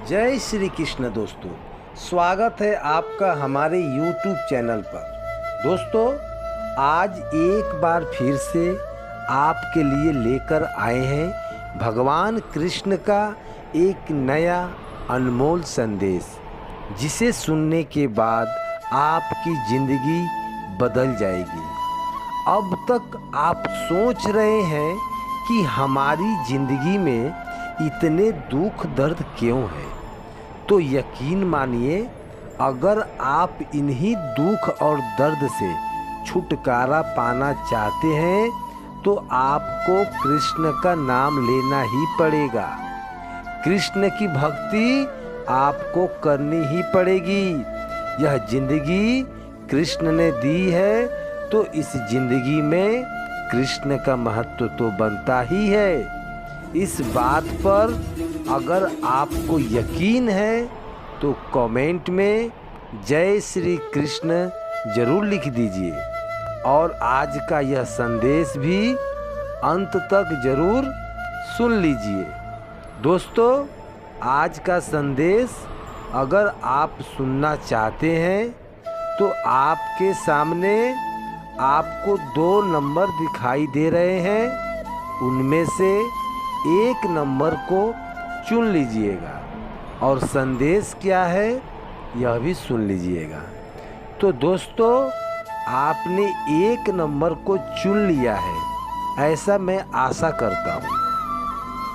जय श्री कृष्ण दोस्तों, स्वागत है आपका हमारे YouTube चैनल पर। दोस्तों, आज एक बार फिर से आपके लिए लेकर आए हैं भगवान कृष्ण का एक नया अनमोल संदेश, जिसे सुनने के बाद आपकी ज़िंदगी बदल जाएगी। अब तक आप सोच रहे हैं कि हमारी ज़िंदगी में इतने दुख दर्द क्यों है, तो यकीन मानिए, अगर आप इन्हीं दुख और दर्द से छुटकारा पाना चाहते हैं तो आपको कृष्ण का नाम लेना ही पड़ेगा। कृष्ण की भक्ति आपको करनी ही पड़ेगी। यह जिंदगी कृष्ण ने दी है, तो इस जिंदगी में कृष्ण का महत्व तो बनता ही है। इस बात पर अगर आपको यकीन है तो कमेंट में जय श्री कृष्ण जरूर लिख दीजिए और आज का यह संदेश भी अंत तक जरूर सुन लीजिए। दोस्तों, आज का संदेश अगर आप सुनना चाहते हैं तो आपके सामने आपको 2 नंबर दिखाई दे रहे हैं, उनमें से एक नंबर को चुन लीजिएगा और संदेश क्या है यह भी सुन लीजिएगा। तो दोस्तों, आपने एक नंबर को चुन लिया है, ऐसा मैं आशा करता हूँ,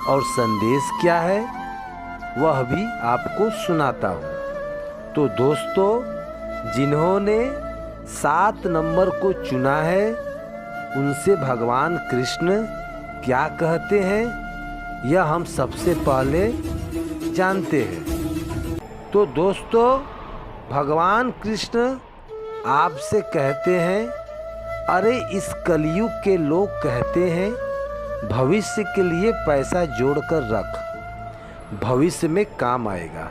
और संदेश क्या है वह भी आपको सुनाता हूँ। तो दोस्तों, जिन्होंने 7 नंबर को चुना है उनसे भगवान कृष्ण क्या कहते हैं यह हम सबसे पहले जानते हैं। तो दोस्तों, भगवान कृष्ण आपसे कहते हैं, अरे इस कलयुग के लोग कहते हैं भविष्य के लिए पैसा जोड़कर रख, भविष्य में काम आएगा।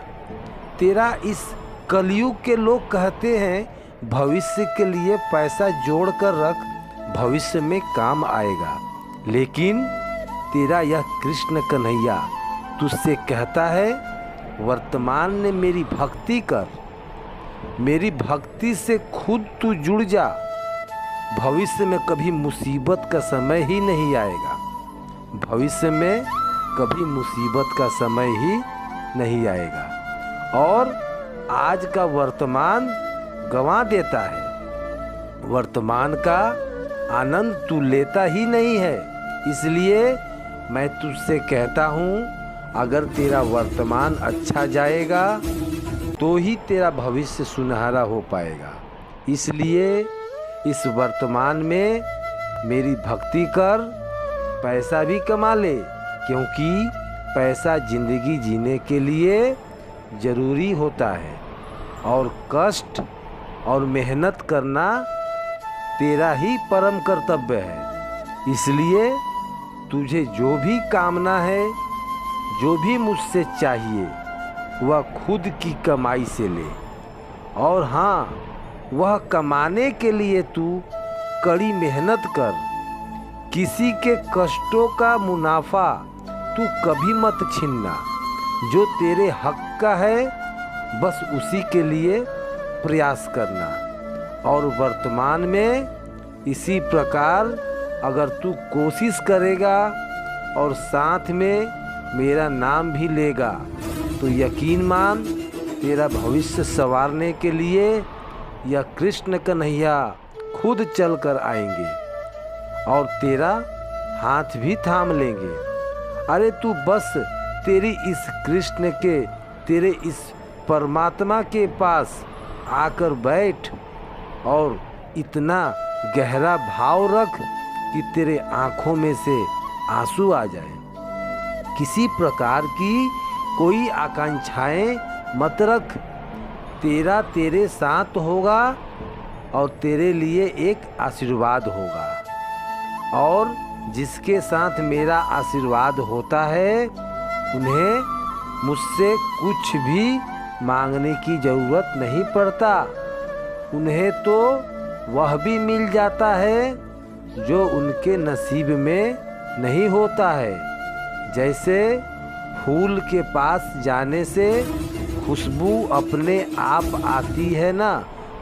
तेरा इस कलयुग के लोग कहते हैं भविष्य के लिए पैसा जोड़कर रख, भविष्य में काम आएगा, लेकिन तेरा यह कृष्ण कन्हैया तुझसे कहता है वर्तमान में मेरी भक्ति कर, मेरी भक्ति से खुद तू जुड़ जा, भविष्य में कभी मुसीबत का समय ही नहीं आएगा, भविष्य में कभी मुसीबत का समय ही नहीं आएगा। और आज का वर्तमान गंवा देता है, वर्तमान का आनंद तू लेता ही नहीं है। इसलिए मैं तुझसे कहता हूँ, अगर तेरा वर्तमान अच्छा जाएगा तो ही तेरा भविष्य सुनहरा हो पाएगा। इसलिए इस वर्तमान में मेरी भक्ति कर, पैसा भी कमा ले, क्योंकि पैसा जिंदगी जीने के लिए ज़रूरी होता है, और कष्ट और मेहनत करना तेरा ही परम कर्तव्य है। इसलिए तुझे जो भी कामना है, जो भी मुझसे चाहिए, वह खुद की कमाई से ले, और हाँ, वह कमाने के लिए तू कड़ी मेहनत कर। किसी के कष्टों का मुनाफा तू कभी मत छीनना, जो तेरे हक का है बस उसी के लिए प्रयास करना। और वर्तमान में इसी प्रकार अगर तू कोशिश करेगा और साथ में मेरा नाम भी लेगा तो यकीन मान, तेरा भविष्य संवारने के लिए यह कृष्ण कन्हैया खुद चल कर आएंगे और तेरा हाथ भी थाम लेंगे। अरे तू बस तेरी इस कृष्ण के, तेरे इस परमात्मा के पास आकर बैठ और इतना गहरा भाव रख कि तेरे आँखों में से आंसू आ जाए। किसी प्रकार की कोई आकांक्षाएं मत रख, तेरा तेरे साथ होगा और तेरे लिए एक आशीर्वाद होगा, और जिसके साथ मेरा आशीर्वाद होता है उन्हें मुझसे कुछ भी मांगने की ज़रूरत नहीं पड़ता, उन्हें तो वह भी मिल जाता है जो उनके नसीब में नहीं होता है। जैसे फूल के पास जाने से खुशबू अपने आप आती है ना,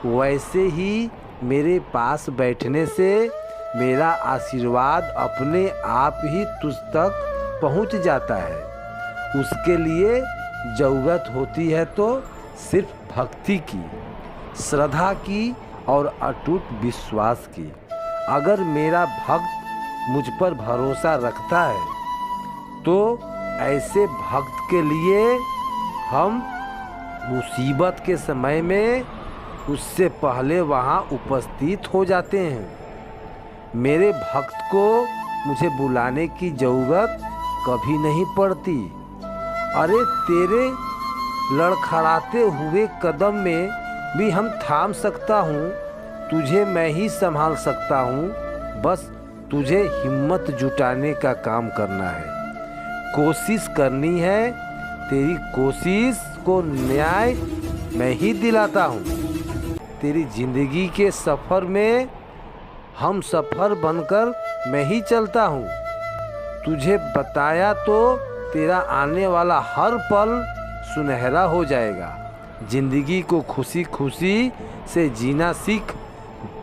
वैसे ही मेरे पास बैठने से मेरा आशीर्वाद अपने आप ही तुझ तक पहुंच जाता है। उसके लिए ज़रूरत होती है तो सिर्फ भक्ति की, श्रद्धा की और अटूट विश्वास की। अगर मेरा भक्त मुझ पर भरोसा रखता है तो ऐसे भक्त के लिए हम मुसीबत के समय में उससे पहले वहाँ उपस्थित हो जाते हैं। मेरे भक्त को मुझे बुलाने की ज़रूरत कभी नहीं पड़ती। अरे तेरे लड़खड़ाते हुए कदम में भी हम थाम सकता हूँ, तुझे मैं ही संभाल सकता हूँ। बस तुझे हिम्मत जुटाने का काम करना है, कोशिश करनी है। तेरी कोशिश को न्याय मैं ही दिलाता हूँ। तेरी जिंदगी के सफ़र में हम सफ़र बनकर मैं ही चलता हूँ। तुझे बताया तो तेरा आने वाला हर पल सुनहरा हो जाएगा। जिंदगी को खुशी खुशी से जीना सीख,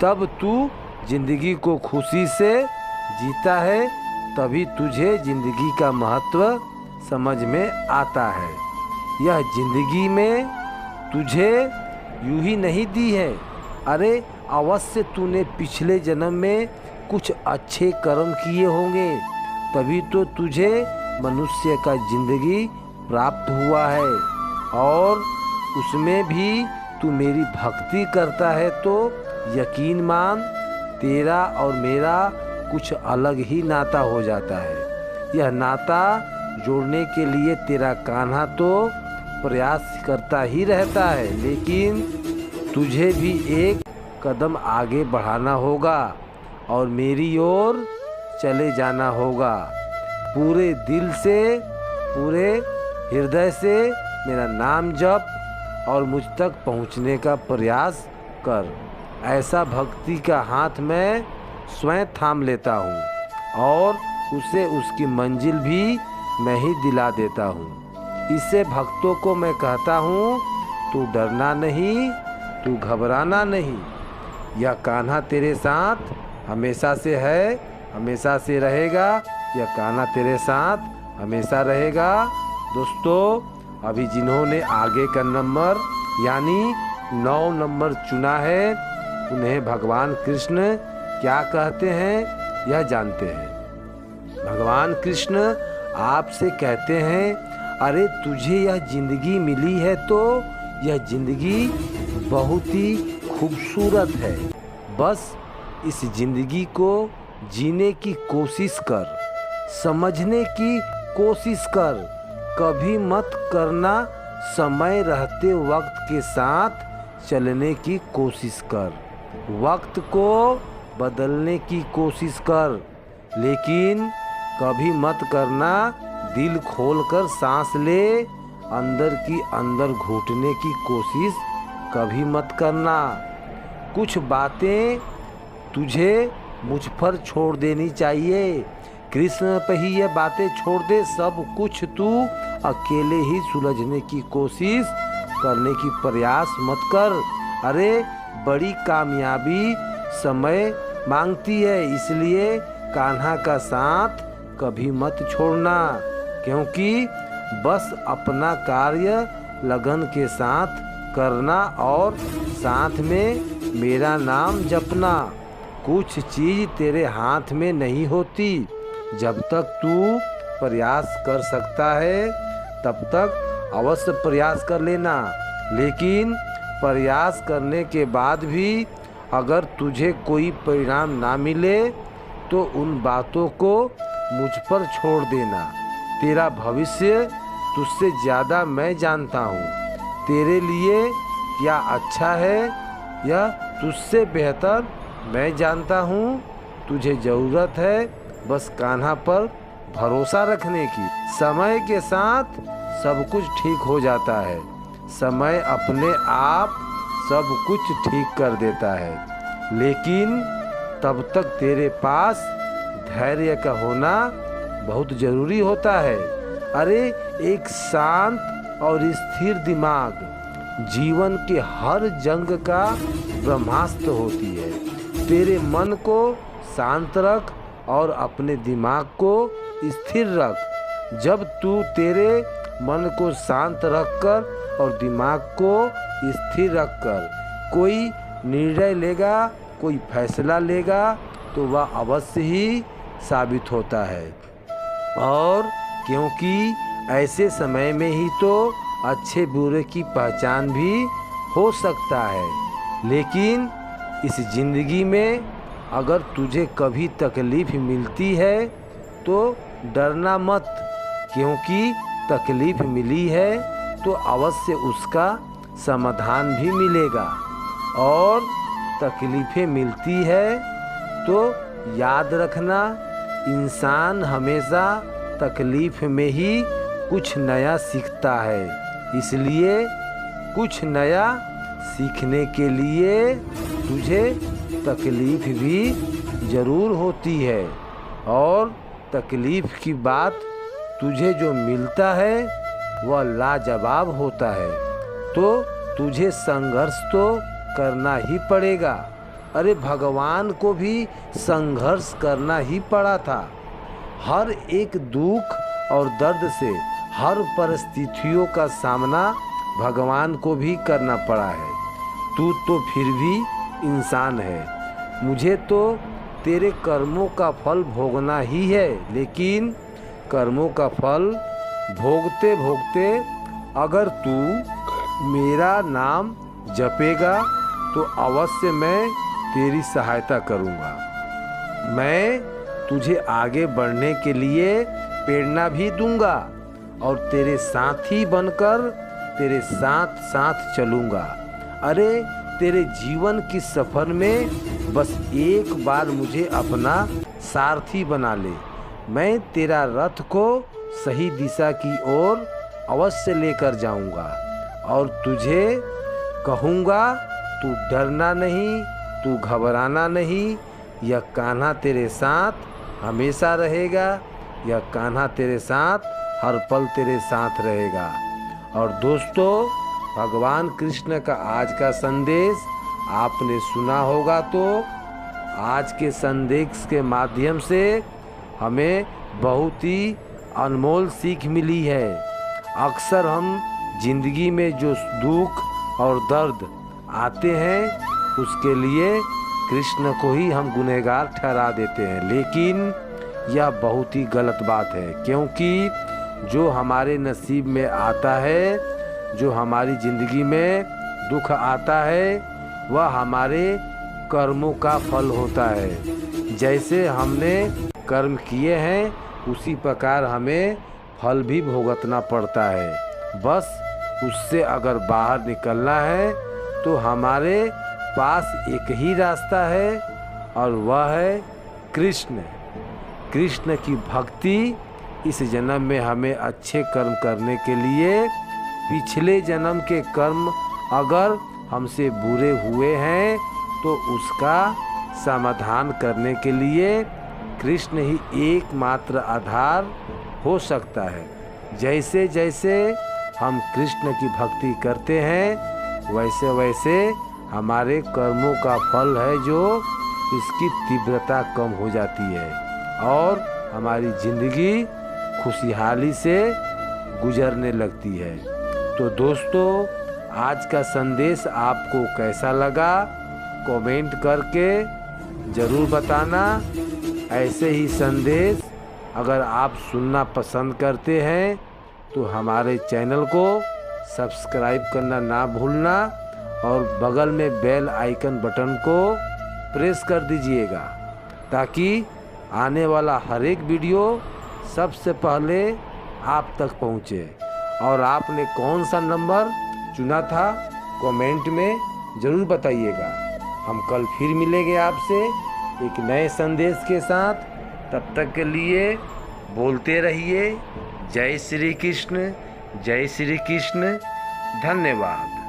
तब तू जिंदगी को खुशी से जीता है, तभी तुझे जिंदगी का महत्व समझ में आता है। यह जिंदगी में तुझे यूं ही नहीं दी है। अरे अवश्य तूने पिछले जन्म में कुछ अच्छे कर्म किए होंगे, तभी तो तुझे मनुष्य का जिंदगी प्राप्त हुआ है। और उसमें भी तू मेरी भक्ति करता है तो यकीन मान, तेरा और मेरा कुछ अलग ही नाता हो जाता है। यह नाता जोड़ने के लिए तेरा कान्हा तो प्रयास करता ही रहता है, लेकिन तुझे भी एक कदम आगे बढ़ाना होगा और मेरी ओर चले जाना होगा। पूरे दिल से, पूरे हृदय से मेरा नाम जप और मुझ तक पहुंचने का प्रयास कर। ऐसा भक्ति का हाथ मैं स्वयं थाम लेता हूँ और उसे उसकी मंजिल भी मैं ही दिला देता हूँ। इससे भक्तों को मैं कहता हूँ, तू डरना नहीं, तू घबराना नहीं। यह कान्हा तेरे साथ हमेशा से है, हमेशा से रहेगा। यह कान्हा तेरे साथ हमेशा रहेगा। दोस्तों, अभी जिन्होंने आगे का नंबर यानी 9 नंबर चुना है, उन्हें भगवान कृष्ण क्या कहते हैं यह जानते हैं। भगवान कृष्ण आपसे कहते हैं, अरे तुझे यह जिंदगी मिली है तो यह जिंदगी बहुत ही खूबसूरत है। बस इस जिंदगी को जीने की कोशिश कर, समझने की कोशिश कर। कभी मत करना समय रहते वक्त के साथ चलने की कोशिश कर, वक्त को बदलने की कोशिश कर, लेकिन कभी मत करना दिल खोलकर सांस ले, अंदर की अंदर घुटने की कोशिश कभी मत करना। कुछ बातें तुझे मुझ पर छोड़ देनी चाहिए। कृष्ण पे ही ये बातें छोड़ दे, सब कुछ तू अकेले ही सुलझने की कोशिश करने की प्रयास मत कर। अरे बड़ी कामयाबी समय मांगती है, इसलिए कान्हा का साथ कभी मत छोड़ना, क्योंकि बस अपना कार्य लगन के साथ करना और साथ में मेरा नाम जपना। कुछ चीज़ तेरे हाथ में नहीं होती। जब तक तू प्रयास कर सकता है तब तक अवश्य प्रयास कर लेना, लेकिन प्रयास करने के बाद भी अगर तुझे कोई परिणाम ना मिले तो उन बातों को मुझ पर छोड़ देना। तेरा भविष्य तुझसे ज़्यादा मैं जानता हूँ। तेरे लिए क्या अच्छा है यह तुझसे बेहतर मैं जानता हूँ। तुझे ज़रूरत है बस कान्हा पर भरोसा रखने की। समय के साथ सब कुछ ठीक हो जाता है। समय अपने आप सब कुछ ठीक कर देता है, लेकिन तब तक तेरे पास धैर्य का होना बहुत ज़रूरी होता है। अरे एक शांत और स्थिर दिमाग जीवन के हर जंग का ब्रह्मास्त्र होती है। तेरे मन को शांत रख और अपने दिमाग को स्थिर रख। जब तू तेरे मन को शांत रखकर और दिमाग को स्थिर रखकर कोई निर्णय लेगा, कोई फैसला लेगा, तो वह अवश्य ही साबित होता है। और क्योंकि ऐसे समय में ही तो अच्छे बुरे की पहचान भी हो सकता है। लेकिन इस ज़िंदगी में अगर तुझे कभी तकलीफ़ मिलती है तो डरना मत, क्योंकि तकलीफ़ मिली है तो अवश्य उसका समाधान भी मिलेगा। और तकलीफ़ें मिलती है तो याद रखना, इंसान हमेशा तकलीफ़ में ही कुछ नया सीखता है। इसलिए कुछ नया सीखने के लिए तुझे तकलीफ़ भी ज़रूर होती है। और तकलीफ़ की बात तुझे जो मिलता है वह लाजवाब होता है। तो तुझे संघर्ष तो करना ही पड़ेगा। अरे भगवान को भी संघर्ष करना ही पड़ा था। हर एक दुख और दर्द से, हर परिस्थितियों का सामना भगवान को भी करना पड़ा है। तू तो फिर भी इंसान है। मुझे तो तेरे कर्मों का फल भोगना ही है, लेकिन कर्मों का फल भोगते भोगते अगर तू मेरा नाम जपेगा तो अवश्य मैं तेरी सहायता करूँगा। मैं तुझे आगे बढ़ने के लिए प्रेरणा भी दूंगा और तेरे साथी बनकर तेरे साथ साथ चलूँगा। अरे तेरे जीवन की सफ़र में बस एक बार मुझे अपना सारथी बना ले। मैं तेरा रथ को सही दिशा की ओर अवश्य लेकर जाऊंगा और तुझे कहूँगा, तू डरना नहीं, तू घबराना नहीं। यह कान्हा तेरे साथ हमेशा रहेगा। यह कान्हा तेरे साथ हर पल तेरे साथ रहेगा। और दोस्तों, भगवान कृष्ण का आज का संदेश आपने सुना होगा। तो आज के संदेश के माध्यम से हमें बहुत ही अनमोल सीख मिली है। अक्सर हम जिंदगी में जो दुख और दर्द आते हैं उसके लिए कृष्ण को ही हम गुनहगार ठहरा देते हैं, लेकिन यह बहुत ही गलत बात है। क्योंकि जो हमारे नसीब में आता है, जो हमारी ज़िंदगी में दुख आता है, वह हमारे कर्मों का फल होता है। जैसे हमने कर्म किए हैं उसी प्रकार हमें फल भी भुगतना पड़ता है। बस उससे अगर बाहर निकलना है तो हमारे पास एक ही रास्ता है और वह है कृष्ण। कृष्ण की भक्ति इस जन्म में हमें अच्छे कर्म करने के लिए, पिछले जन्म के कर्म अगर हमसे बुरे हुए हैं तो उसका समाधान करने के लिए कृष्ण ही एकमात्र आधार हो सकता है। जैसे जैसे हम कृष्ण की भक्ति करते हैं वैसे वैसे हमारे कर्मों का फल है जो इसकी तीव्रता कम हो जाती है और हमारी ज़िंदगी खुशहाली से गुजरने लगती है। तो दोस्तों, आज का संदेश आपको कैसा लगा कमेंट करके ज़रूर बताना। ऐसे ही संदेश अगर आप सुनना पसंद करते हैं तो हमारे चैनल को सब्सक्राइब करना ना भूलना और बगल में बेल आइकन बटन को प्रेस कर दीजिएगा ताकि आने वाला हर एक वीडियो सबसे पहले आप तक पहुंचे। और आपने कौन सा नंबर चुना था कमेंट में ज़रूर बताइएगा। हम कल फिर मिलेंगे आपसे एक नए संदेश के साथ। तब तक के लिए बोलते रहिए जय श्री कृष्ण, जय श्री कृष्ण। धन्यवाद।